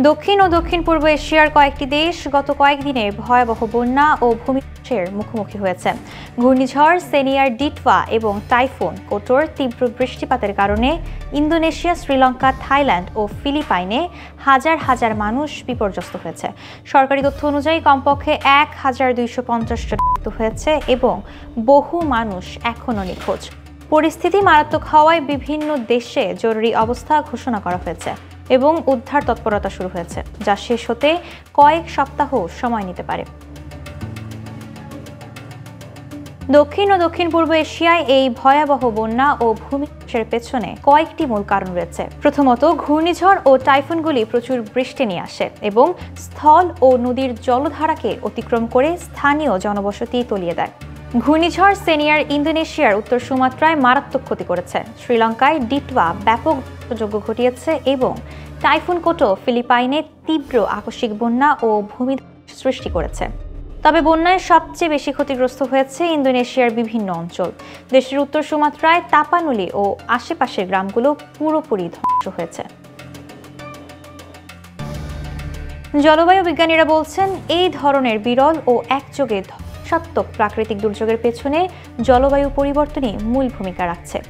দক্ষিণ ও দক্ষিণ-পূর্ব এশিয়ার কয়েকটি দেশ গত কয়েকদিনে ভয়াবহ বন্যা ও ভূমিধসের মুখোমুখি হয়েছে। ঘূর্ণিঝড় সেনিয়ার ডিটওয়া এবং টাইফুন কোটোর তীব্র বৃষ্টিপাতের কারণে ইন্দোনেশিয়া, শ্রীলঙ্কা, থাইল্যান্ড ও ফিলিপাইনে হাজার হাজার মানুষ বিপর্যস্ত হয়েছে। সরকারি তথ্য অনুযায়ী কমপক্ষে ১,২৫০ জন মৃত্যু হয়েছে এবং বহু মানুষ এখনও নিখোঁজ। পরিস্থিতি মারাত্মক হওয়ায় বিভিন্ন দেশে জরুরি অবস্থা ঘোষণা করা হয়েছে এবং উদ্ধার তৎপরতা শুরু হয়েছে, যা শেষ হতে কয়েক সপ্তাহ সময় নিতে পারে। দক্ষিণ ও দক্ষিণ-পূর্ব এশিয়ায় এই ভয়াবহ বন্যা ও ভূমিধসের পেছনে কয়েকটি মূল কারণ রয়েছে। প্রথমত, ঘূর্ণিঝড় ও টাইফুনগুলি প্রচুর বৃষ্টি নিয়ে আসে এবং স্থল ও নদীর জলধারাকে অতিক্রম করে স্থানীয় জনবসতি তলিয়ে দেয়। ঘূর্ণিঝড় সেনিয়ার ইন্দোনেশিয়ার উত্তর সুমাত্রায় মারাত্মক ক্ষতি করেছে, শ্রীলঙ্কায় ডিটওয়া ব্যাপক যোগ্য ঘটিয়েছে এবং টাইফুন কোটো ফিলিপাইনে তীব্র আকস্মিক বন্যা ও ভূমিধস সৃষ্টি করেছে। তবে বন্যায় সবচেয়ে বেশি ক্ষতিগ্রস্ত হয়েছে ইন্দোনেশিয়ার বিভিন্ন অঞ্চল। দেশের উত্তর সুমাত্রায় তাপানুলি ও আশেপাশের গ্রামগুলো পুরোপুরি ধ্বংস হয়েছে। জলবায়ু বিজ্ঞানীরা বলছেন, এই ধরনের বিরল ও একযোগে ধ্বংসাত্মক প্রাকৃতিক দুর্যোগের পেছনে জলবায়ু পরিবর্তনই মূল ভূমিকা রাখছে।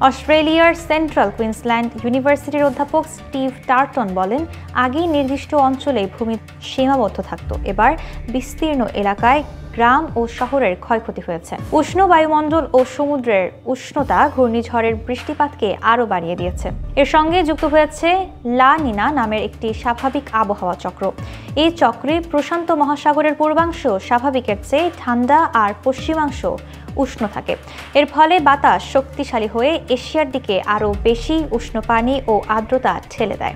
অস্ট্রেলিয়ার সেন্ট্রাল কুইন্সল্যান্ড ইউনিভার্সিটির অধ্যাপক স্টিভ টার্টন বলেন, আগেই নির্দিষ্ট অঞ্চলে ভূমি সীমাবদ্ধ থাকত, এবার বিস্তীর্ণ এলাকায় গ্রাম ও শহরের ক্ষয়ক্ষতি হয়েছে। উষ্ণ বায়ুমণ্ডল ও সমুদ্রের উষ্ণতা ঘূর্ণিঝড়ের বৃষ্টিপাতকে আরও বাড়িয়ে দিয়েছে। এর সঙ্গে যুক্ত হয়েছে লা নিনা নামের একটি স্বাভাবিক আবহাওয়া চক্র। এই চক্রে প্রশান্ত মহাসাগরের পূর্বাংশ স্বাভাবিকের চেয়ে ঠান্ডা আর পশ্চিমাংশ উষ্ণ থাকে। এর ফলে বাতাস শক্তিশালী হয়ে এশিয়ার দিকে আরও বেশি উষ্ণ পানি ও আর্দ্রতা ঠেলে দেয়।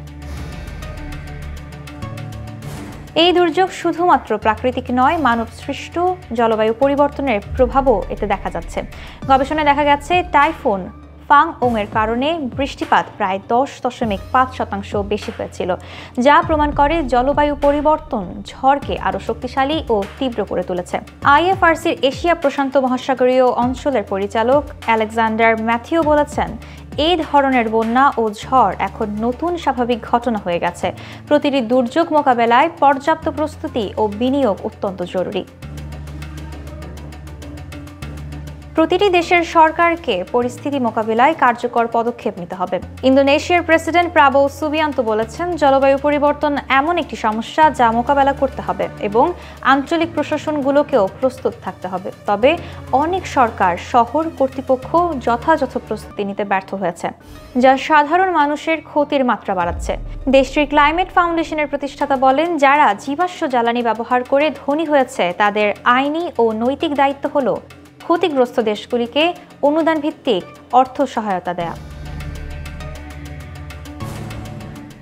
এই দুর্যোগ শুধুমাত্র প্রাকৃতিক নয়, মানব সৃষ্ট জলবায়ু পরিবর্তনের প্রভাবও এতে দেখা যাচ্ছে। গবেষণায় দেখা গেছে, টাইফুন ফাং-ওং এর কারণে বৃষ্টিপাত প্রায় 10.5% বেশি হয়েছিল, যা প্রমাণ করে জলবায়ু পরিবর্তন ঝড়কে আরও শক্তিশালী ও তীব্র করে তুলেছে। IFRCর এশিয়া প্রশান্ত মহাসাগরীয় অঞ্চলের পরিচালক আলেকজান্ডার ম্যাথিউ বলেছেন, এই ধরনের বন্যা ও ঝড় এখন নতুন স্বাভাবিক ঘটনা হয়ে গেছে। প্রতিটি দুর্যোগ মোকাবেলায় পর্যাপ্ত প্রস্তুতি ও বিনিয়োগ অত্যন্ত জরুরি। প্রতিটি দেশের সরকারকে পরিস্থিতি মোকাবিলায় কার্যকর পদক্ষেপ নিতে হবে। ইন্দোনেশিয়ার প্রেসিডেন্ট প্রাবোও সুবিয়ান্তো বলেছেন, জলবায়ু পরিবর্তন এমন একটি সমস্যা যা মোকাবেলা করতে হবে এবং আঞ্চলিক প্রশাসনগুলোকেও প্রস্তুত থাকতে হবে। তবে অনেক সরকার শহর কর্তৃপক্ষ যথাযথ প্রস্তুতি নিতে ব্যর্থ হয়েছে, যা সাধারণ মানুষের ক্ষতির মাত্রা বাড়াচ্ছে। দেশটির ক্লাইমেট ফাউন্ডেশনের প্রতিষ্ঠাতা বলেন, যারা জীবাশ্ম জ্বালানি ব্যবহার করে ধনী হয়েছে তাদের আইনি ও নৈতিক দায়িত্ব হলো ক্ষতিগ্রস্ত দেশগুলিকে অনুদান ভিত্তিক অর্থ সহায়তা দেয়া।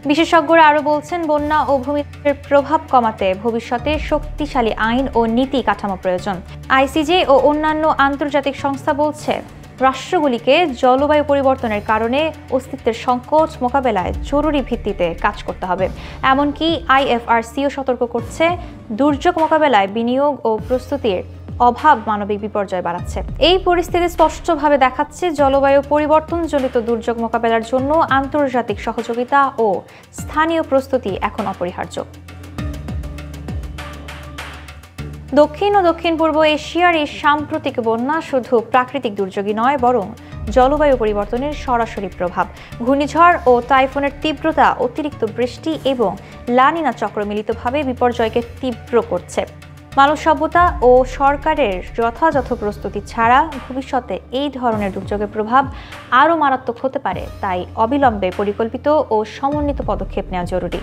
বিশেষজ্ঞরা আরও বলছেন, বন্যা ও ভূমিধসের প্রভাব কমাতে ভবিষ্যতে শক্তিশালী আইন ও নীতি কাঠামো প্রয়োজন। ICJ ও অন্যান্য আন্তর্জাতিক সংস্থা বলছে, রাষ্ট্রগুলিকে জলবায়ু পরিবর্তনের কারণে অস্তিত্বের সংকট মোকাবেলায় জরুরি ভিত্তিতে কাজ করতে হবে। এমনকি IFRCও সতর্ক করছে, দুর্যোগ মোকাবেলায় বিনিয়োগ ও প্রস্তুতির অভাব মানবিক বিপর্যয় বাড়াচ্ছে। এই পরিস্থিতি স্পষ্টভাবে দেখাচ্ছে, জলবায়ু পরিবর্তনজনিত দুর্যোগ মোকাবেলার জন্য আন্তর্জাতিক সহযোগিতা ও স্থানীয় প্রস্তুতি এখন অপরিহার্য। দক্ষিণ ও দক্ষিণ-পূর্ব এশিয়ার এই সাম্প্রতিক বন্যা শুধু প্রাকৃতিক দুর্যোগই নয়, বরং জলবায়ু পরিবর্তনের সরাসরি প্রভাব। ঘূর্ণিঝড় ও টাইফুনের তীব্রতা, অতিরিক্ত বৃষ্টি এবং লা নিনা চক্র মিলিতভাবে বিপর্যয়কে তীব্র করছে। মানব সভ্যতা ও সরকারের যথাযথ প্রস্তুতি ছাড়া ভবিষ্যতে এই ধরনের দুর্যোগের প্রভাব আরও মারাত্মক হতে পারে। তাই অবিলম্বে পরিকল্পিত ও সমন্বিত পদক্ষেপ নেওয়া জরুরি।